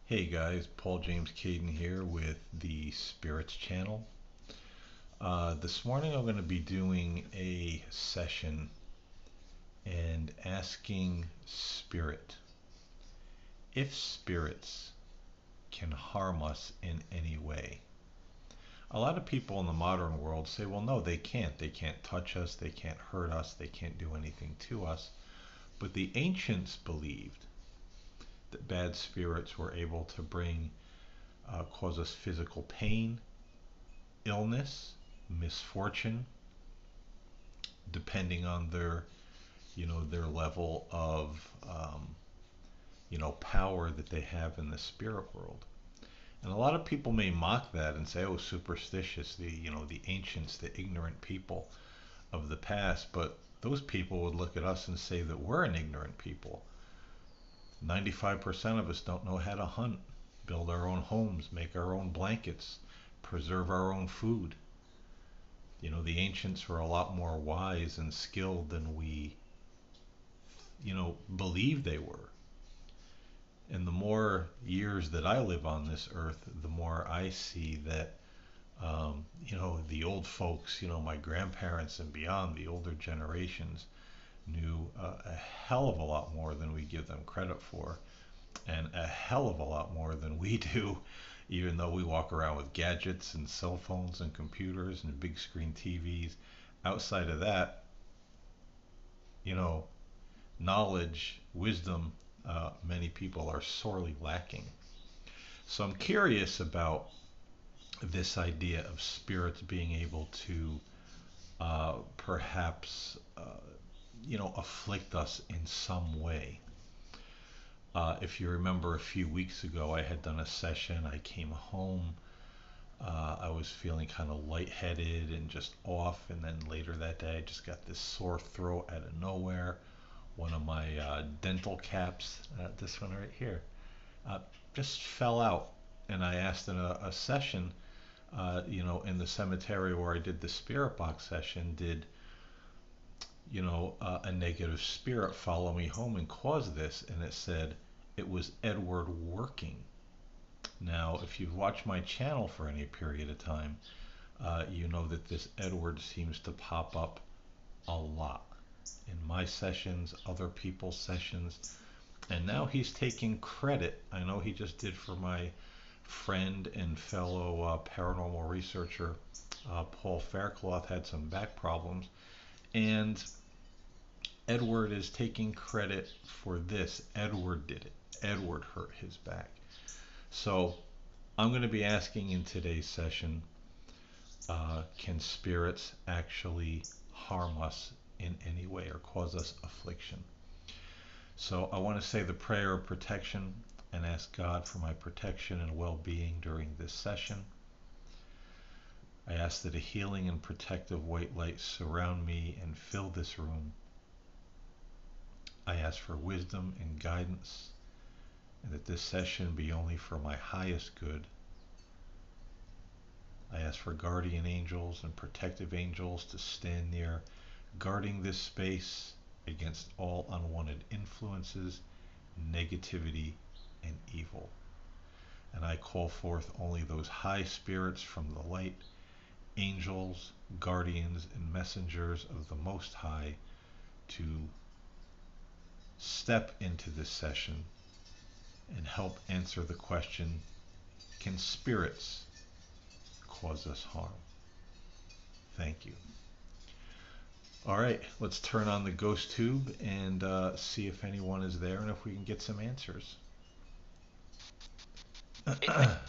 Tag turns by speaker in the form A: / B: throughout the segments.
A: Hey guys, Paul James Caden here with the Spirits channel. This morning I'm going to be doing a session and asking Spirit if spirits can harm us in any way. A lot of people in the modern world say, well, no, they can't. They can't touch us, they can't hurt us, they can't do anything to us. But the ancients believed that bad spirits were able to cause us physical pain, illness, misfortune, depending on their level of power that they have in the spirit world. And a lot of people may mock that and say, "Oh, superstitious, the ancients, the ignorant people of the past." But those people would look at us and say that we're an ignorant people. 95% of us don't know how to hunt, build our own homes, make our own blankets, preserve our own food. The ancients were a lot more wise and skilled than we, believe they were. And the more years that I live on this earth, the more I see that, the old folks, my grandparents and beyond, the older generations, knew a hell of a lot more than we give them credit for, and a hell of a lot more than we do, even though we walk around with gadgets and cell phones and computers and big screen TVs. Outside of that, you know, knowledge, wisdom, many people are sorely lacking. So I'm curious about this idea of spirits being able to perhaps, afflict us in some way. If you remember a few weeks ago, I had done a session. I came home. I was feeling kind of lightheaded and just off. And then later that day, I just got this sore throat out of nowhere. One of my dental caps, this one right here, uh, just fell out. And I asked in a session, in the cemetery where I did the spirit box session, did a negative spirit follow me home and cause this? And it said it was Edward working. Now, if you've watched my channel for any period of time, you know that this Edward seems to pop up a lot in my sessions, other people's sessions, and now he's taking credit. I know he just did for my friend and fellow paranormal researcher, Paul Faircloth, had some back problems, and Edward is taking credit for this. Edward did it. Edward hurt his back. So I'm going to be asking in today's session, can spirits actually harm us in any way or cause us affliction? So I want to say the prayer of protection and ask God for my protection and well-being during this session. I ask that a healing and protective white light surround me and fill this room. I ask for wisdom and guidance, and that this session be only for my highest good. I ask for guardian angels and protective angels to stand near, guarding this space against all unwanted influences, negativity, and evil. And I call forth only those high spirits from the light, angels, guardians, and messengers of the Most High, to step into this session and help answer the question, can spirits cause us harm? Thank you. All right, let's turn on the ghost tube and see if anyone is there and if we can get some answers. Got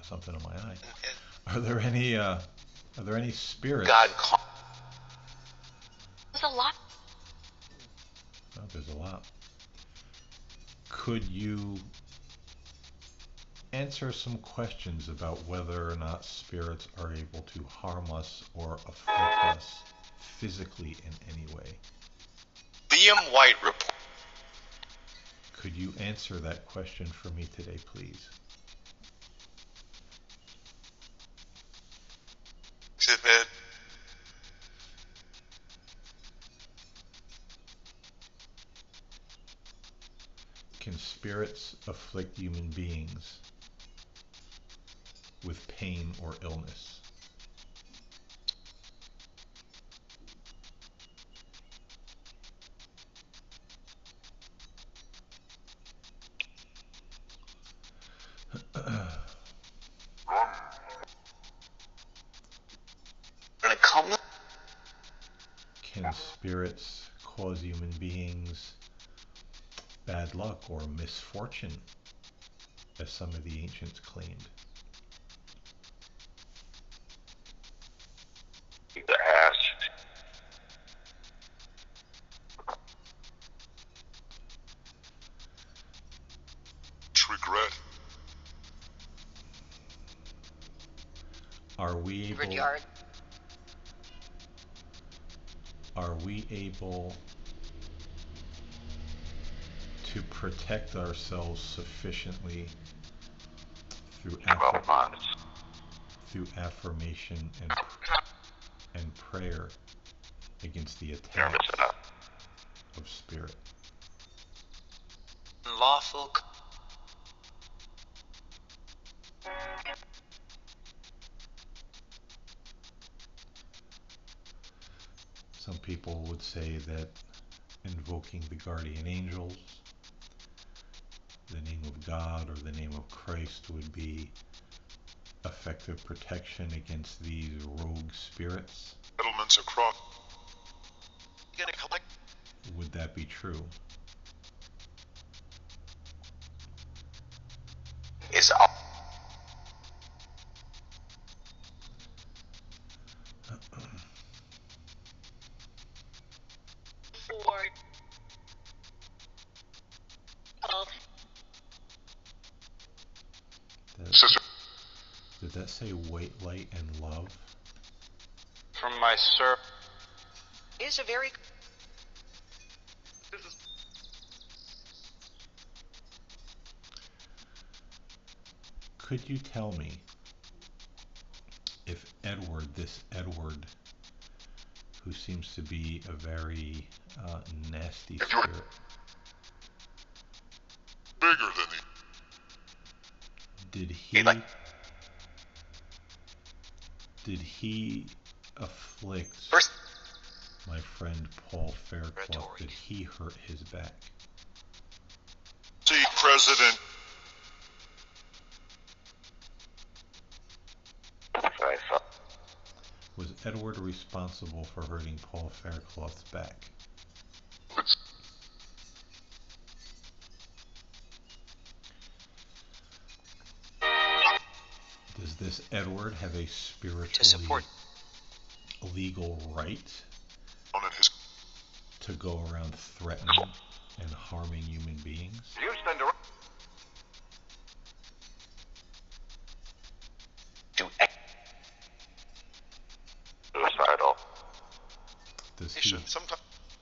A: something in my eye. Are there any spirits?
B: There's a lot.
A: Oh, there's a lot. Could you answer some questions about whether or not spirits are able to harm us or afflict us physically in any way?
B: Liam White report.
A: Could you answer that question for me today, please?
B: Exhibit.
A: Can spirits afflict human beings with pain or illness? Can spirits cause human beings bad luck or misfortune, as some of the ancients claimed?
B: Regret.
A: Are we able to protect ourselves sufficiently through affirmation and prayer against the attacks of spirit?
B: Lawful.
A: Some people would say that invoking the guardian angels, the name of God, or the name of Christ would be effective protection against these rogue spirits.
B: Settlements across. You're gonna collect.
A: Would that be true?
B: Is up.
A: Did that say white light and love?
B: From my sir. Is a very.
A: Could you tell me if Edward, this Edward, who seems to be a very nasty spirit,
B: Bigger than
A: did he afflict my friend Paul Faircloth? Did he hurt his back?
B: See, President.
A: Was Edward responsible for hurting Paul Faircloth's back? Does this Edward have a spiritually legal right to go around threatening and harming human beings?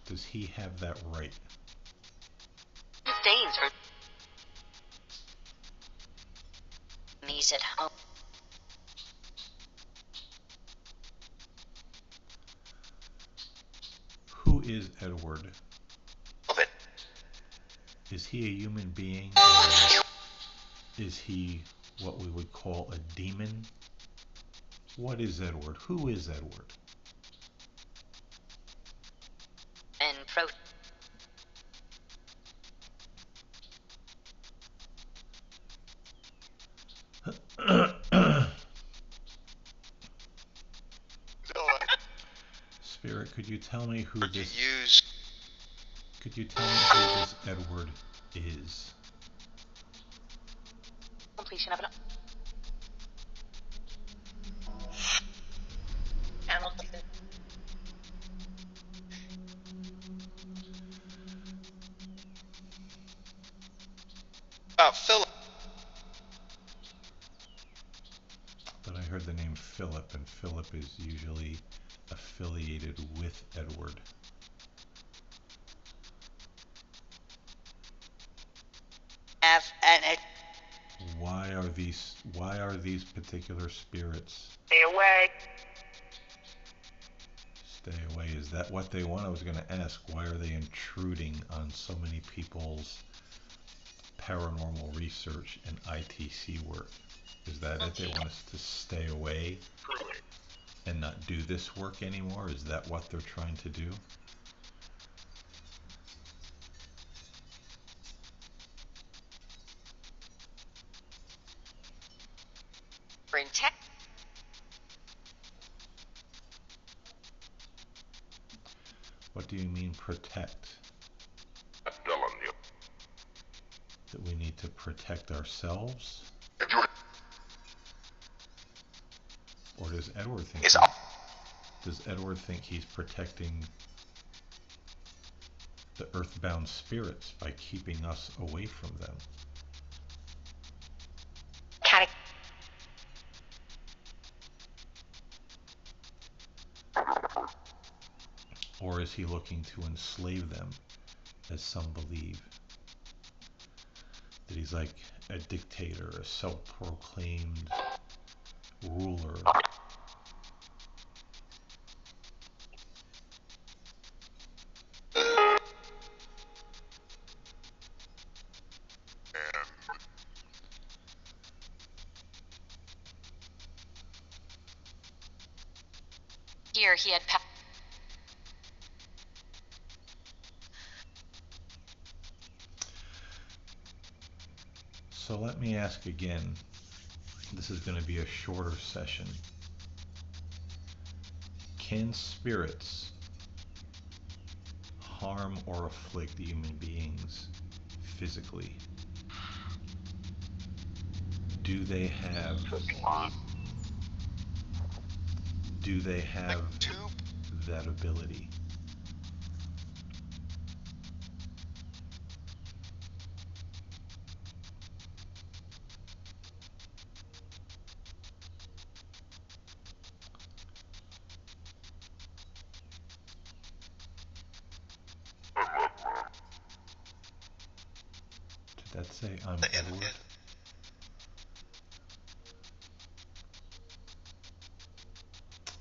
A: Does he have that right?
C: Stains are knees at home.
A: Who is Edward? Is he a human being, or is he what we would call a demon? What is Edward? Who is Edward?
C: And
A: Spirit, could you tell me who this Edward is?
C: completion of an
B: Philip.
A: But I heard the name Philip, and Philip is usually affiliated with Edward. Why are these particular spirits?
C: Stay away.
A: Stay away. Is that what they want? I was going to ask, why are they intruding on so many people's paranormal research and ITC work. Is that it? They want us to stay away and not do this work anymore? Is that what they're trying to do?
C: Protect.
A: What do you mean protect? That we need to protect ourselves? Or does Edward think does Edward think he's protecting the earthbound spirits by keeping us away from them? Or is he looking to enslave them, as some believe? That he's like a dictator, a self-proclaimed ruler.
C: Here he had
A: So let me ask again. This is going to be a shorter session. Can spirits harm or afflict human beings physically? Do they have that ability? Did that say I'm Edward?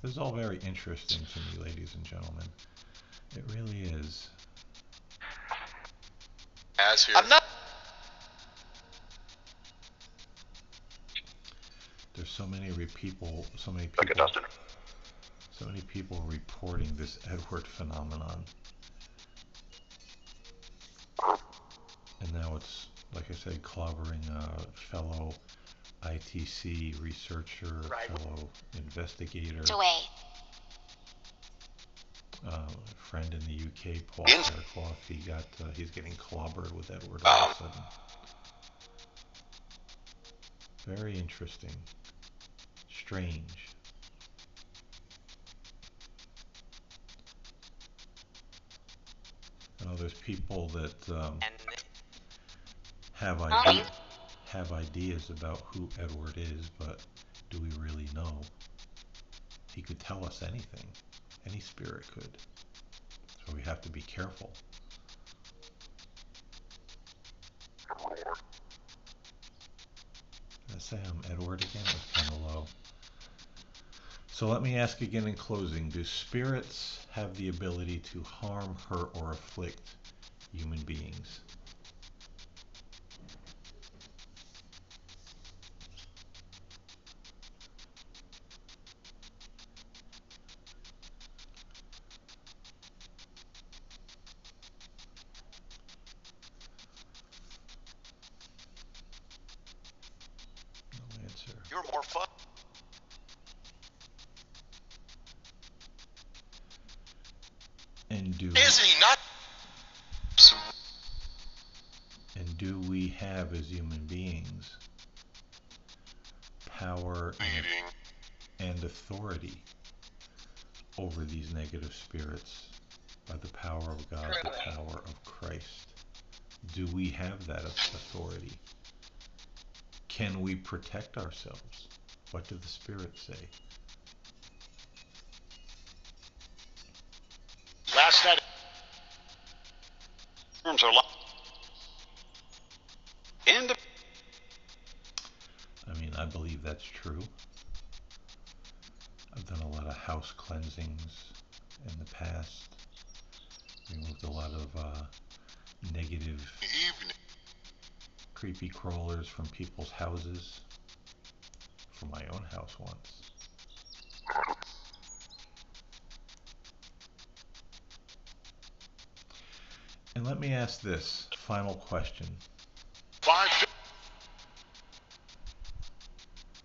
A: This is all very interesting to me, ladies and gentlemen. It really is.
B: I'm not.
A: There's so many people reporting this Edward phenomenon. And now it's, like I said, clobbering a fellow ITC researcher, fellow investigator, friend in the UK, Paul Fairclough. He's getting clobbered with Edward all of a sudden. Very interesting. Strange. I know there's people that have ideas about who Edward is, but do we really know? He could tell us anything. Any spirit could. So we have to be careful. Did I say I'm Edward again? It was kind of low. So let me ask again in closing. Do spirits have the ability to harm, hurt, or afflict human beings? No answer.
B: You're more fun.
A: And
B: Isn't he not?
A: do we have as human beings power and authority over these negative spirits by the power of God, the power of Christ? Do we have that authority? Can we protect ourselves? What do the spirits say?
B: Last night, rooms are locked.
A: I mean, I believe that's true. I've done a lot of house cleansings in the past. Removed a lot of negative creepy crawlers from people's houses, from my own house once. And let me ask this final question.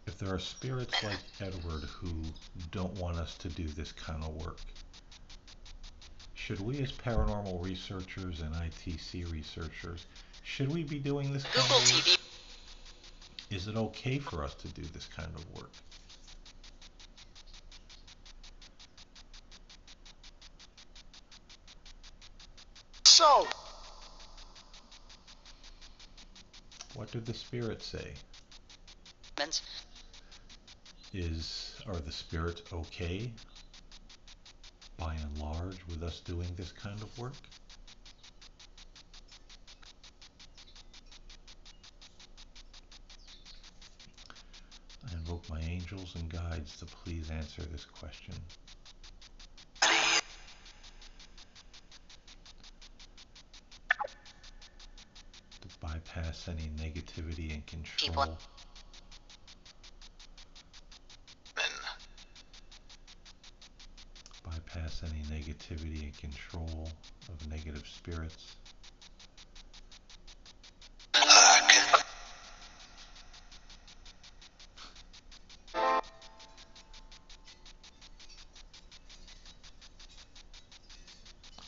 A: If there are spirits like Edward who don't want us to do this kind of work, should we as paranormal researchers and ITC researchers, should we be doing this kind
C: Google
A: of work?
C: TV.
A: Is it okay for us to do this kind of work?
B: So,
A: What did the spirits say? Are the spirits okay, by and large, with us doing this kind of work? I invoke my angels and guides to please answer this question. To bypass any negativity and control. Bypass any negativity and control of negative spirits.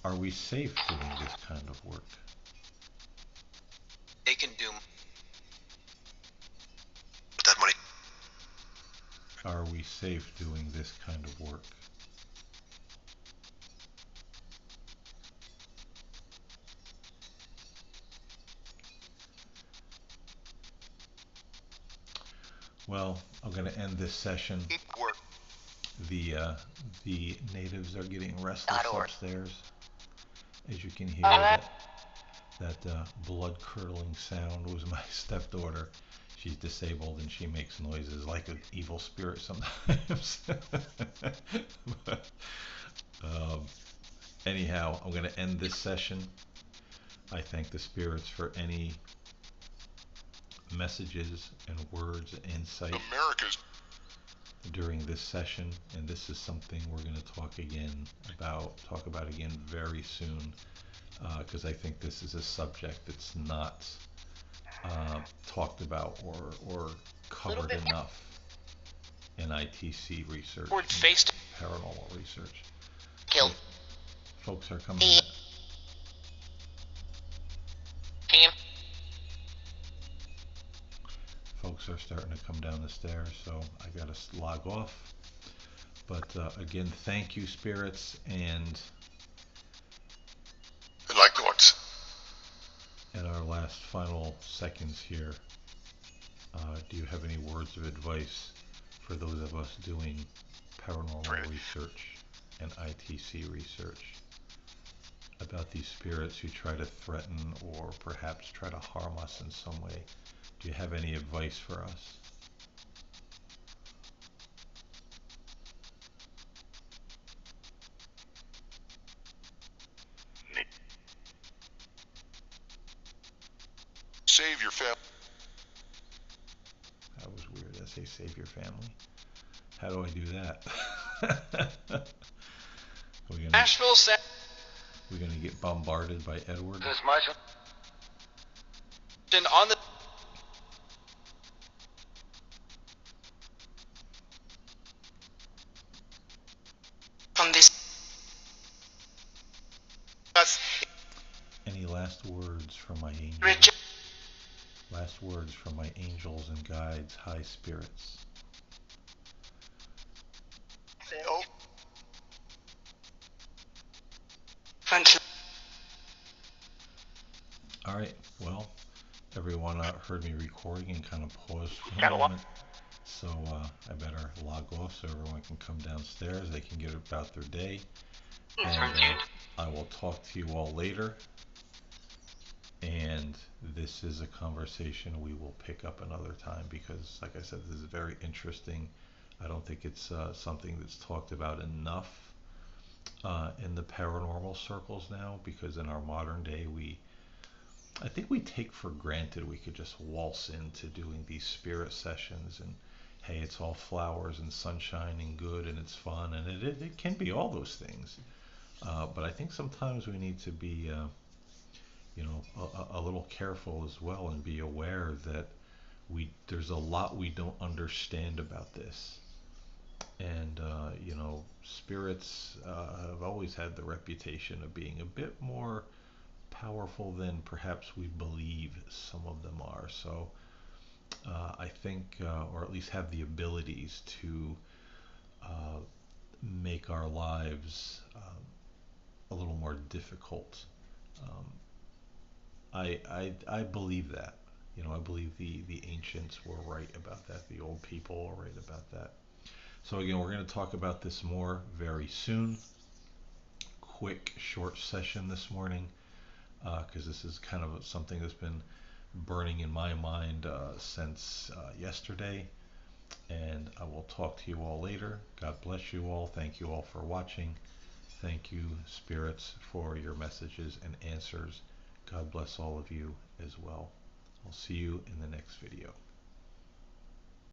A: Are we safe doing this kind of work?
B: they can do with that money.
A: Are we safe doing this kind of work? Well, I'm going to end this session.
B: Work.
A: The natives are getting restless
C: .org.
A: upstairs. As you can hear, that blood-curdling sound was my stepdaughter. She's disabled and she makes noises like an evil spirit sometimes. But, anyhow, I'm going to end this session. I thank the spirits for any messages and words and insight during this session, and this is something we're going to talk about again very soon, because I think this is a subject that's not talked about or covered enough in ITC research, and paranormal research.
C: Kill.
A: Folks are coming back. Folks are starting to come down the stairs, so I gotta log off. But again, thank you, spirits, and
B: Like what?
A: in our last final seconds here, do you have any words of advice for those of us doing paranormal research and ITC research about these spirits who try to threaten or perhaps try to harm us in some way? Do you have any advice for us?
B: Save your family.
A: That was weird. I say save your family. How do I do that?
B: Nashville said.
A: We're gonna get bombarded by Edward.
B: As much on the from this.
A: Any last words from my angels?
B: Richard.
A: Last words from my angels and guides, high spirits.
B: Oh.
A: All right. Well, everyone heard me recording and kind of paused for a moment. So I better log off so everyone can come downstairs. They can get about their day. And I will talk to you all later. And this is a conversation we will pick up another time because, like I said, this is very interesting. I don't think it's something that's talked about enough in the paranormal circles now, because in our modern day I think we take for granted we could just waltz into doing these spirit sessions and hey, it's all flowers and sunshine and good and it's fun, and it can be all those things. But I think sometimes we need to be, a little careful as well and be aware that there's a lot we don't understand about this. And, spirits have always had the reputation of being a bit more powerful than perhaps we believe some of them are. So I think, or at least have the abilities to uh, make our lives a little more difficult. Um, I believe that. I believe the ancients were right about that. The old people were right about that. So again, we're going to talk about this more very soon. Quick, short session this morning because this is kind of something that's been burning in my mind since yesterday. And I will talk to you all later. God bless you all. Thank you all for watching. Thank you, spirits, for your messages and answers. God bless all of you as well. I'll see you in the next video.